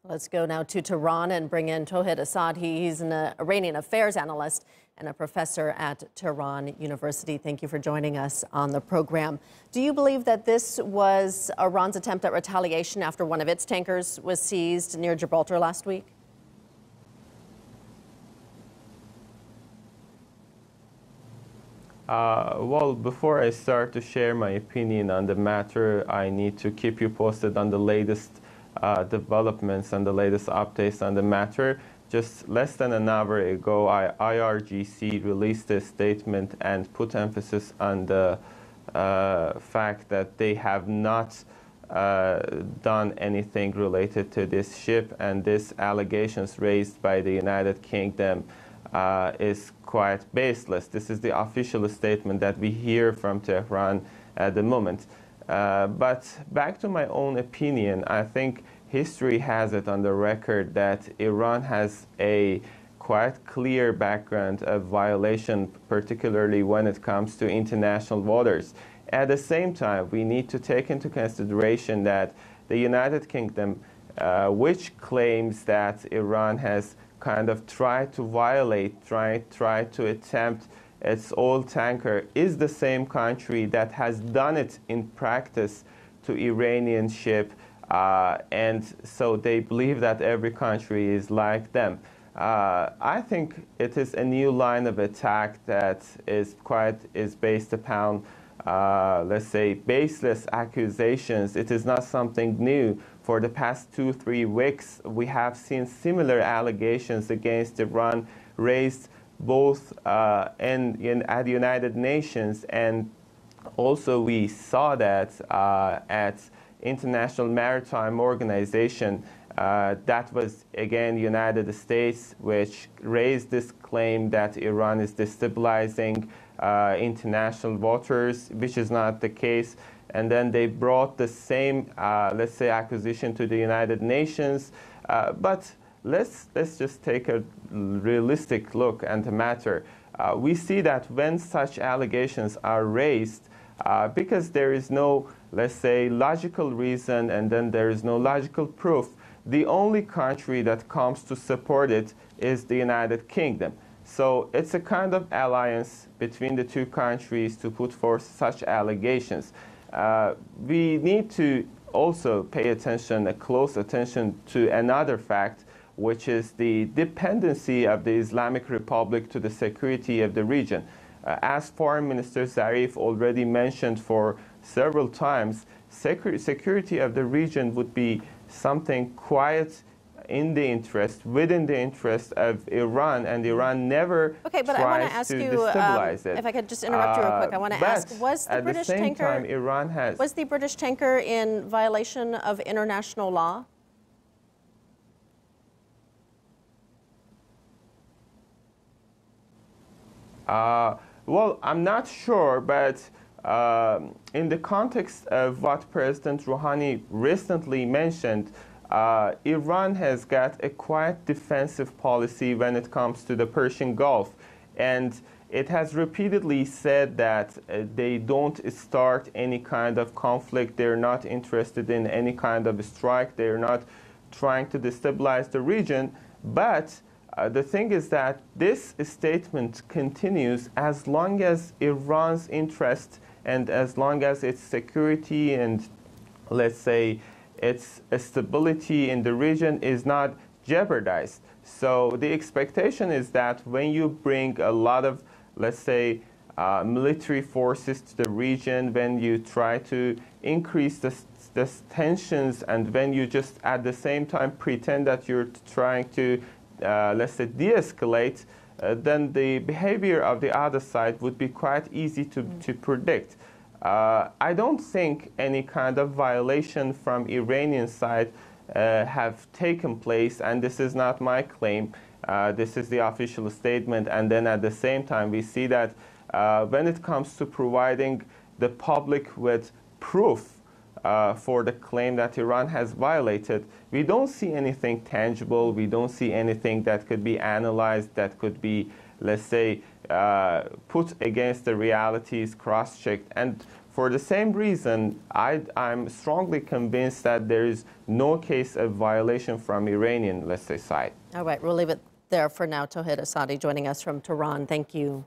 Let's go now to Tehran and bring in Tohid Asadi. He's an Iranian affairs analyst and a professor at Tehran University. Thank you for joining us on the program. Do you believe that this was Iran's attempt at retaliation after one of its tankers was seized near Gibraltar last week? Well, before I start to share my opinion on the matter, I need to keep you posted on the latest developments and the latest updates on the matter. Just less than an hour ago, IRGC released a statement and put emphasis on the fact that they have not done anything related to this ship, and these allegations raised by the United Kingdom is quite baseless. This is the official statement that we hear from Tehran at the moment. But back to my own opinion, I think history has it on the record that Iran has a quite clear background of violation, particularly when it comes to international waters. At the same time, we need to take into consideration that the United Kingdom, which claims that Iran has kind of tried to violate, try to attempt its oil tanker, is the same country that has done it in practice to Iranian ship, and so they believe that every country is like them. I think it is a new line of attack that is based upon, let's say, baseless accusations. It is not something new. For the past 2-3 weeks, we have seen similar allegations against Iran raised both at the United Nations, and also we saw that at International Maritime Organization. That was, again, United States, which raised this claim that Iran is destabilizing international waters, which is not the case. And then they brought the same, let's say, accusation to the United Nations. But let's just take a realistic look at the matter. We see that when such allegations are raised, because there is no, let's say, logical reason, and then there is no logical proof, the only country that comes to support it is the United Kingdom. So it's a kind of alliance between the two countries to put forth such allegations. We need to also pay attention, a close attention to another fact, which is the dependency of the Islamic Republic to the security of the region. As Foreign Minister Zarif already mentioned for several times, security of the region would be something quite within the interest of Iran, and Iran never tries to destabilize it. If I could just interrupt you real quick, I want to ask, was the British tanker, was the British tanker in violation of international law? Well, I'm not sure, but in the context of what President Rouhani recently mentioned, Iran has got a quite defensive policy when it comes to the Persian Gulf. And it has repeatedly said that they don't start any kind of conflict. They're not interested in any kind of strike. They're not trying to destabilize the region. But the thing is that this statement continues as long as Iran's interest and as long as its security and, let's say, its stability in the region is not jeopardized. So the expectation is that when you bring a lot of, let's say, military forces to the region, when you try to increase the tensions, and when you just at the same time pretend that you're trying to, let's say, de-escalate, then the behavior of the other side would be quite easy to predict. I don't think any kind of violation from Iranian side have taken place, and this is not my claim. This is the official statement, and then at the same time we see that when it comes to providing the public with proof for the claim that Iran has violated, we don't see anything tangible. We don't see anything that could be analyzed, that could be, let's say, put against the realities, cross-checked. And For the same reason, I'm strongly convinced that there is no case of violation from Iranian, let's say, side. All right, we'll leave it there for now. Tohid Asadi joining us from Tehran. Thank you.